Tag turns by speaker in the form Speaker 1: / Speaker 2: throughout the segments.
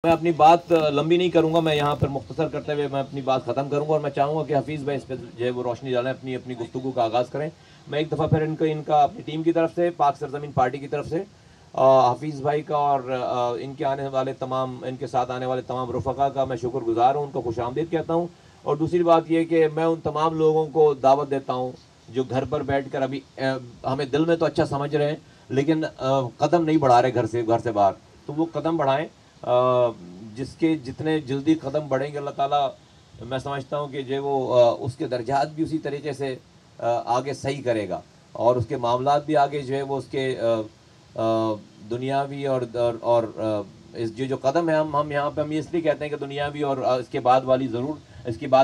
Speaker 1: मैं अपनी बात लंबी नहीं करूंगा। मैं यहाँ पर मुख्तसर करते हुए मैं अपनी बात ख़त्म करूंगा और मैं चाहूँगा कि हफीज़ भाई इस पर जो है वो रोशनी डालें, अपनी अपनी गुफ्तगू का आगाज़ करें। मैं एक दफ़ा फिर इनका अपनी टीम की तरफ से, पाक सरजमीन पार्टी की तरफ से हफीज़ भाई का और इनके साथ आने वाले तमाम रफ़क़ा का मैं शुक्रगुज़ार हूँ, उनको खुशामदीद कहता हूँ। और दूसरी बात यह कि मैं उन तमाम लोगों को दावत देता हूँ जो घर पर बैठ कर अभी हमें दिल में तो अच्छा समझ रहे हैं लेकिन कदम नहीं बढ़ा रहे घर से बाहर, तो वो कदम बढ़ाएं। जिसके जितने जल्दी कदम बढ़ेंगे अल्लाह ताला, मैं समझता हूँ कि जो वो उसके दर्जात भी उसी तरीके से आगे सही करेगा और उसके मामलात भी आगे जो है वो उसके दुनियावी इस जो कदम है हम यहाँ पे हम ये इसलिए कहते हैं कि दुनियावी और इसके बाद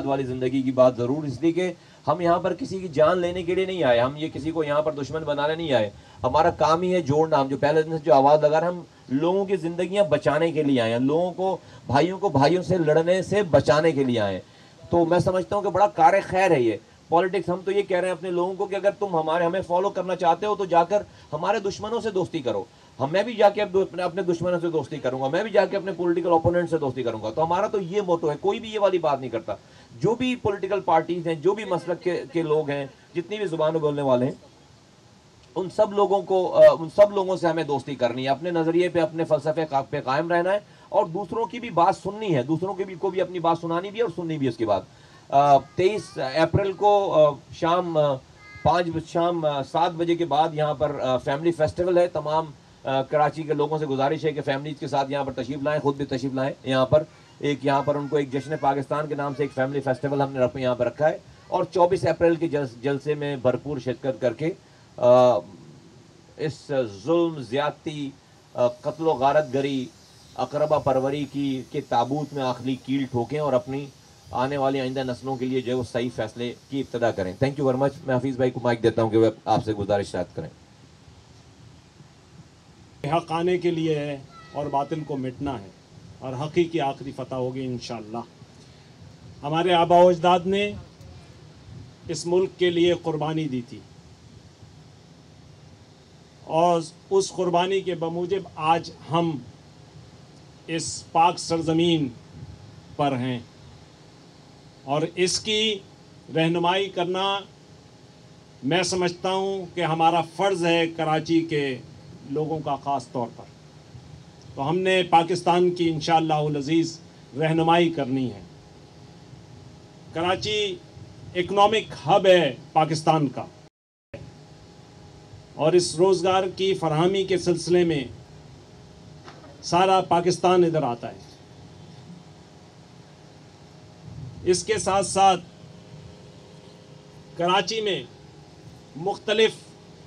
Speaker 1: वाली ज़िंदगी की बात ज़रूर, इसलिए कि हम यहाँ पर किसी की जान लेने के लिए नहीं आए, हम ये किसी को यहाँ पर दुश्मन बनाने नहीं आए। हमारा काम ही है जोड़ना। हम जो पहले दिन से जो आवाज़ लगा रहे हैं, हम लोगों की ज़िंदगियाँ बचाने के लिए आए हैं, लोगों को भाइयों से लड़ने से बचाने के लिए आए हैं। तो मैं समझता हूँ कि बड़ा कार खैर है ये पॉलिटिक्स। हम तो ये कह रहे हैं अपने लोगों को कि अगर तुम हमें फॉलो करना चाहते हो तो जाकर हमारे दुश्मनों से दोस्ती करो। मैं भी जाके अपने दुश्मनों से दोस्ती करूंगा, मैं भी जाके अपने पॉलिटिकल ओपोनेंट से दोस्ती करूंगा। तो हमारा तो ये मोटो है, कोई भी ये वाली बात नहीं करता। जो भी पॉलिटिकल पार्टीज हैं, जो भी मसलक के लोग हैं, जितनी भी जुबान बोलने वाले हैं, उन सब लोगों से हमें दोस्ती करनी है, अपने नजरिए पे, अपने फलसफे पे कायम रहना है और दूसरों की भी बात सुननी है, दूसरों की भी को भी अपनी बात सुनानी भी है और सुननी भी है। उसके बाद 23 अप्रैल को शाम 7 बजे के बाद यहाँ पर फैमिली फेस्टिवल है। तमाम कराची के लोगों से गुजारिश है कि फैमिलीज के साथ यहाँ पर तशरीफ लाएं, खुद भी तशरीफ लाएं। यहाँ पर उनको एक जश्न पाकिस्तान के नाम से एक फैमिली फेस्टिवल हमने यहाँ पर रखा है और 24 अप्रैल के जलसे में भरपूर शिरकत करके इस जुल्म, ज़्यादती, कत्ल गारत गरी, अकरबा परवरी के ताबूत में आखिरी कील ठोकें और अपनी आने वाली आइंदा नस्लों के लिए जो है वो सही फैसले की इब्तिदा करें। Thank you very much. मैं हफीज़ भाई को माइक देता हूँ कि वह आपसे गुजारिश करें।
Speaker 2: हक आने के लिए है और बातिल को मिटना है और हक़ की आखिरी फतह होगी इंशाअल्लाह। हमारे आबा व अजदाद ने इस मुल्क के लिए क़ुरबानी दी थी और उस क़ुरबानी के बमूजिब आज हम इस पाक सरज़मीन पर हैं और इसकी रहनुमाई करना मैं समझता हूँ कि हमारा फ़र्ज़ है कराची के लोगों का ख़ास तौर पर। तो हमने पाकिस्तान की इंशाअल्लाहुल अज़ीज़ रहनुमाई करनी है। कराची इकनॉमिक हब है पाकिस्तान का और इस रोज़गार की फरहमी के सिलसिले में सारा पाकिस्तान इधर आता है। इसके साथ साथ कराची में मुख्तलिफ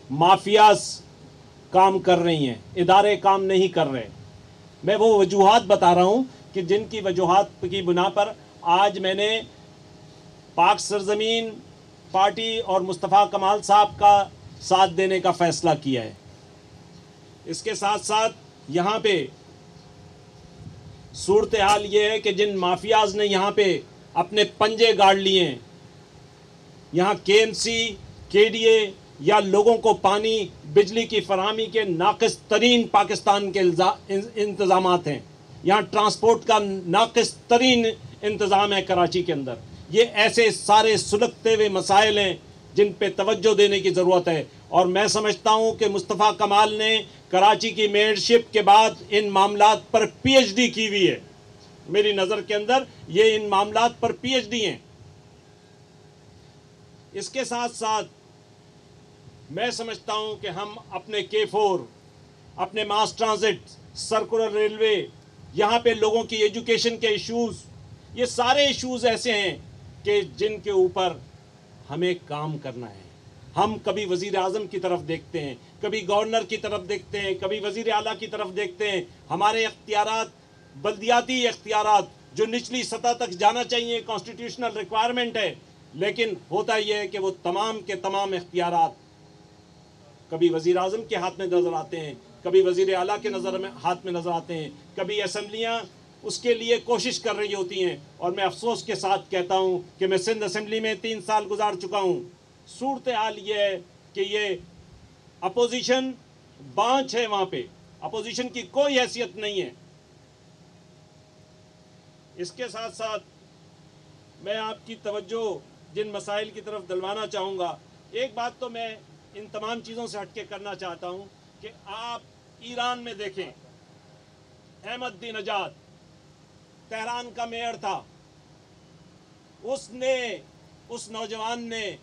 Speaker 2: माफियाज काम कर रही हैं, इदारे काम नहीं कर रहे। मैं वो वजूहात बता रहा हूँ कि जिनकी वजूहात की बुना पर आज मैंने पाक सरजमीन पार्टी और मुस्तफ़ा कमाल साहब का साथ देने का फ़ैसला किया है। इसके साथ साथ यहाँ पे सूरत हाल ये है कि जिन माफियाज ने यहाँ पे अपने पंजे गाड़ लिए हैं, यहाँ KMC, KDA या लोगों को पानी, बिजली की फरहमी के नाक़िस तरीन पाकिस्तान के इंतज़ामात हैं। यहाँ ट्रांसपोर्ट का नाक़िस तरीन इंतज़ाम है कराची के अंदर। ये ऐसे सारे सुलगते हुए मसाइल हैं जिन पे तवज्जो देने की ज़रूरत है और मैं समझता हूँ कि मुस्तफ़ा कमाल ने कराची की मेयरशिप के बाद इन मामलात पर PhD की हुई है। मेरी नज़र के अंदर ये इन मामलात पर PhD हैं। इसके साथ साथ मैं समझता हूं कि हम अपने K4, अपने मास ट्रांजिट, सर्कुलर रेलवे, यहाँ पे लोगों की एजुकेशन के इश्यूज़, ये सारे इश्यूज़ ऐसे हैं कि जिनके ऊपर हमें काम करना है। हम कभी वज़ीर आज़म की तरफ देखते हैं, कभी गवर्नर की तरफ देखते हैं, कभी वज़ीर आला की तरफ देखते हैं। हमारे इख्तियारात, बल्दियाती इख्तियारात जो निचली सतह तक जाना चाहिए, कॉन्स्टिट्यूशनल रिक्वायरमेंट है, लेकिन होता यह है कि वो तमाम के तमाम इख्तियारात कभी वज़ीर आज़म के हाथ में नज़र आते हैं, कभी वज़ीर आला के हाथ में नज़र आते हैं, कभी असम्बलियाँ उसके लिए कोशिश कर रही होती हैं। और मैं अफसोस के साथ कहता हूँ कि मैं सिंध असम्बली में 3 साल गुजार चुका हूँ। सूरत हाल ये है कि ये अपोजिशन बांझ है, वहाँ पे अपोजिशन की कोई हैसियत नहीं है। इसके साथ साथ मैं आपकी तवज्जो जिन मसाइल की तरफ दिलवाना चाहूँगा, एक बात तो मैं इन तमाम चीज़ों से हटके करना चाहता हूँ कि आप ईरान में देखें, अहमदीनजाद तेहरान का मेयर था, उस नौजवान ने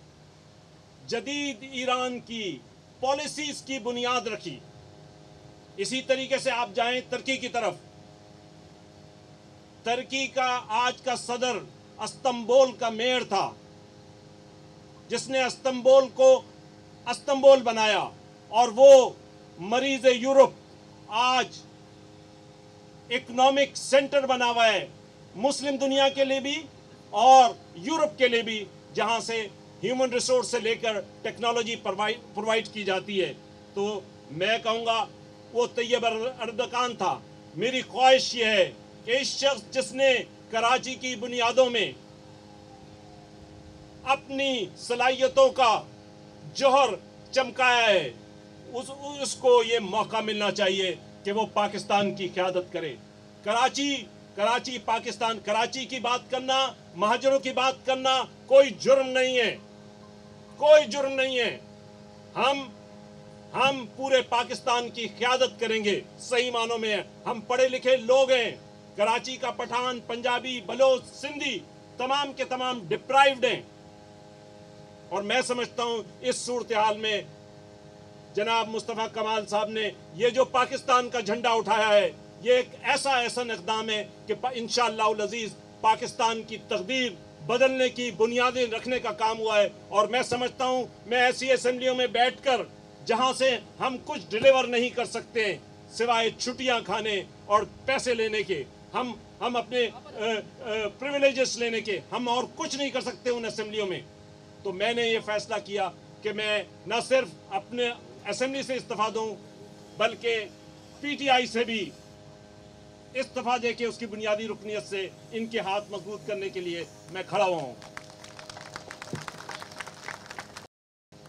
Speaker 2: जदीद ईरान की पॉलिसीज की बुनियाद रखी। इसी तरीके से आप जाएं तुर्की की तरफ, तुर्की का आज का सदर इस्तांबुल का मेयर था, जिसने इस्तांबुल को इस्तांबुल बनाया, और वो मरीज यूरोप आज इकोनॉमिक सेंटर बना हुआ है, मुस्लिम दुनिया के लिए भी और यूरोप के लिए भी, जहां से ह्यूमन रिसोर्स से लेकर टेक्नोलॉजी प्रोवाइड की जाती है। तो मैं कहूँगा वो तैयब अर्दकान था। मेरी ख्वाहिश ये है कि इस शख्स जिसने कराची की बुनियादों में अपनी सलाहियतों का जौहर चमकाया है, उसको ये मौका मिलना चाहिए कि वो पाकिस्तान की क़यादत करे। कराची पाकिस्तान, कराची की बात करना, महाजरों की बात करना कोई जुर्म नहीं है, कोई जुर्म नहीं है। हम पूरे पाकिस्तान की क़यादत करेंगे, सही मानों में। हम पढ़े लिखे लोग हैं। कराची का पठान, पंजाबी, बलोच, सिंधी तमाम के तमाम डिप्राइव्ड हैं, और मैं समझता हूं इस सूरत हाल में जनाब मुस्तफ़ा कमाल साहब ने ये जो पाकिस्तान का झंडा उठाया है, ये एक ऐसा इक़दाम है कि इंशाअल्लाह अज़ीज़ पाकिस्तान की तकदीर बदलने की बुनियादें रखने का काम हुआ है। और मैं समझता हूं, मैं ऐसी असेंबलियों में बैठकर जहां से हम कुछ डिलीवर नहीं कर सकते सिवाय छुट्टियां खाने और पैसे लेने के, हम अपने प्रिविलेजेस लेने के, हम और कुछ नहीं कर सकते उन असेंबलियों में। तो मैंने ये फैसला किया कि मैं न सिर्फ अपने असेंबली से इस्तीफा दूं, बल्कि पीटीआई से भी इस्तीफा देके उसकी बुनियादी रुकनियत से इनके हाथ मजबूत करने के लिए मैं खड़ा हुआ हूं।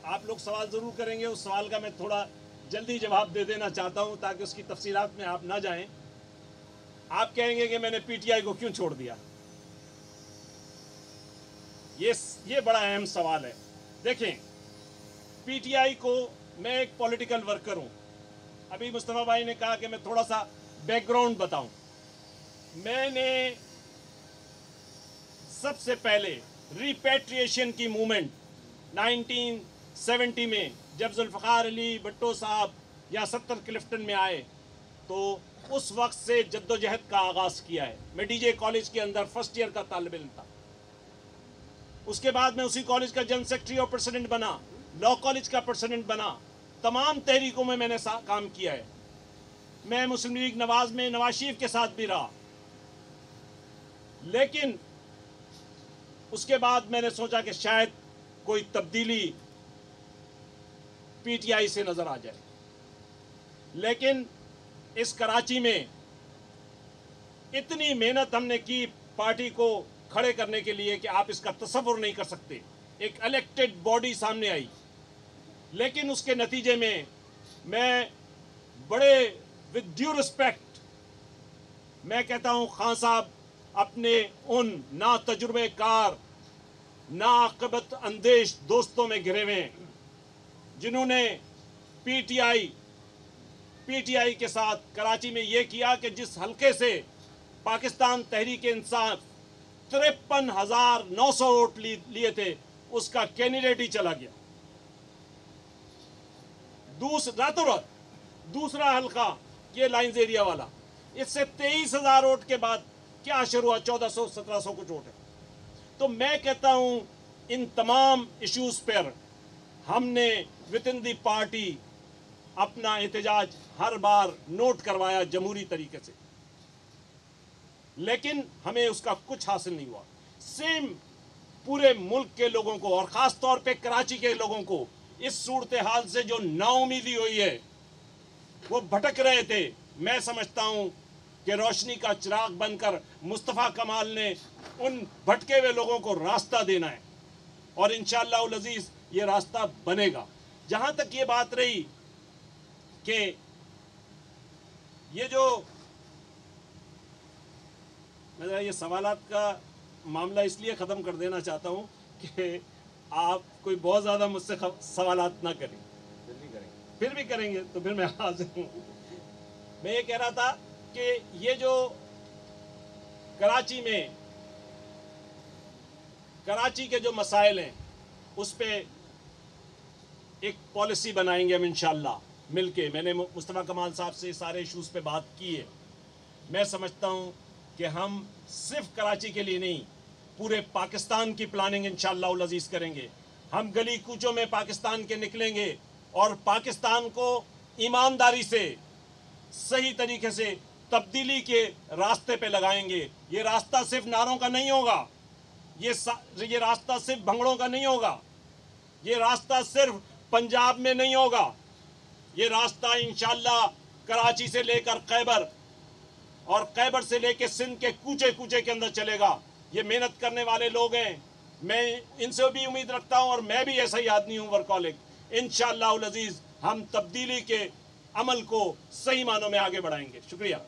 Speaker 2: आप लोग सवाल जरूर करेंगे, उस सवाल का मैं थोड़ा जल्दी जवाब दे देना चाहता हूं ताकि उसकी तफसीलात में आप ना जाएं। आप कहेंगे कि मैंने पीटीआई को क्यों छोड़ दिया। ये बड़ा अहम सवाल है। देखें, पीटीआई को, मैं एक पॉलिटिकल वर्कर हूं। अभी मुस्तफ़ा भाई ने कहा कि मैं थोड़ा सा बैकग्राउंड बताऊं। मैंने सबसे पहले रिपैट्रिएशन की मूवमेंट 1970 में जब जुल्फ़िकार अली भुट्टो साहब यहाँ 70 क्लिफ्टन में आए, तो उस वक्त से जद्दोजहद का आगाज़ किया है। मैं डीजे कॉलेज के अंदर फर्स्ट ईयर का तालिब इल्म था। उसके बाद मैं उसी कॉलेज का जनरल सेक्रेटरी और प्रेसिडेंट बना, लॉ कॉलेज का प्रेसिडेंट बना। तमाम तहरीकों में मैंने काम किया है। मैं मुस्लिम लीग नवाज में नवाज शरीफ के साथ भी रहा, लेकिन उसके बाद मैंने सोचा कि शायद कोई तब्दीली पीटीआई से नजर आ जाए। लेकिन इस कराची में इतनी मेहनत हमने की पार्टी को खड़े करने के लिए कि आप इसका तसव्वुर नहीं कर सकते। एक इलेक्टेड बॉडी सामने आई, लेकिन उसके नतीजे में मैं बड़े विद ड्यू रिस्पेक्ट मैं कहता हूं, खान साहब अपने उन ना तजुर्बेकार, ना आक़िबत अंदेश दोस्तों में घिरे हुए हैं, जिन्होंने पीटीआई के साथ कराची में यह किया कि जिस हल्के से पाकिस्तान तहरीक इंसाफ 53,900 वोट लिए थे, उसका कैंडिडेट ही चला गया। रातों रात दूसरा हल्का, ये लाइंस एरिया वाला, इससे 23,000 वोट के बाद क्या असर हुआ? 1400-1700 कुछ वोट है। तो मैं कहता हूं, इन तमाम इश्यूज पर हमने विद इन दी पार्टी अपना एहतजाज हर बार नोट करवाया जमहूरी तरीके से, लेकिन हमें उसका कुछ हासिल नहीं हुआ। सेम पूरे मुल्क के लोगों को और ख़ास तौर पे कराची के लोगों को इस सूरत हाल से जो नाउमीदी हुई है, वो भटक रहे थे। मैं समझता हूं कि रोशनी का चिराग बनकर मुस्तफ़ा कमाल ने उन भटके हुए लोगों को रास्ता देना है, और इंशाअल्लाह उल अज़ीज़ ये रास्ता बनेगा। जहां तक ये बात रही कि ये जो मैं ज़रा ये सवालात का मामला इसलिए ख़त्म कर देना चाहता हूँ कि आप कोई बहुत ज़्यादा मुझसे सवालात ना करें, फिर भी करेंगे तो फिर मैं हाजिर हूँ। मैं ये कह रहा था कि ये जो कराची के जो मसाइल हैं उस पे एक पॉलिसी बनाएंगे हम इंशाल्लाह मिलके। मैंने मुस्तफ़ा कमाल साहब से सारे इश्यूज़ पे बात की है। मैं समझता हूँ कि हम सिर्फ कराची के लिए नहीं, पूरे पाकिस्तान की प्लानिंग इंशाल्लाह उल अज़ीज़ करेंगे। हम गली कूचों में पाकिस्तान के निकलेंगे और पाकिस्तान को ईमानदारी से सही तरीके से तब्दीली के रास्ते पे लगाएंगे। ये रास्ता सिर्फ नारों का नहीं होगा, ये रास्ता सिर्फ भंगड़ों का नहीं होगा, ये रास्ता सिर्फ पंजाब में नहीं होगा, ये रास्ता इंशाल्लाह कराची से लेकर खैबर और खैबर से लेकर सिंध के कूचे कूचे के अंदर चलेगा। ये मेहनत करने वाले लोग हैं, मैं इनसे भी उम्मीद रखता हूं और मैं भी ऐसा ही आदमी हूं वर्कॉलिक। इंशाअल्लाह उल अज़ीज़ हम तब्दीली के अमल को सही मानों में आगे बढ़ाएंगे। शुक्रिया।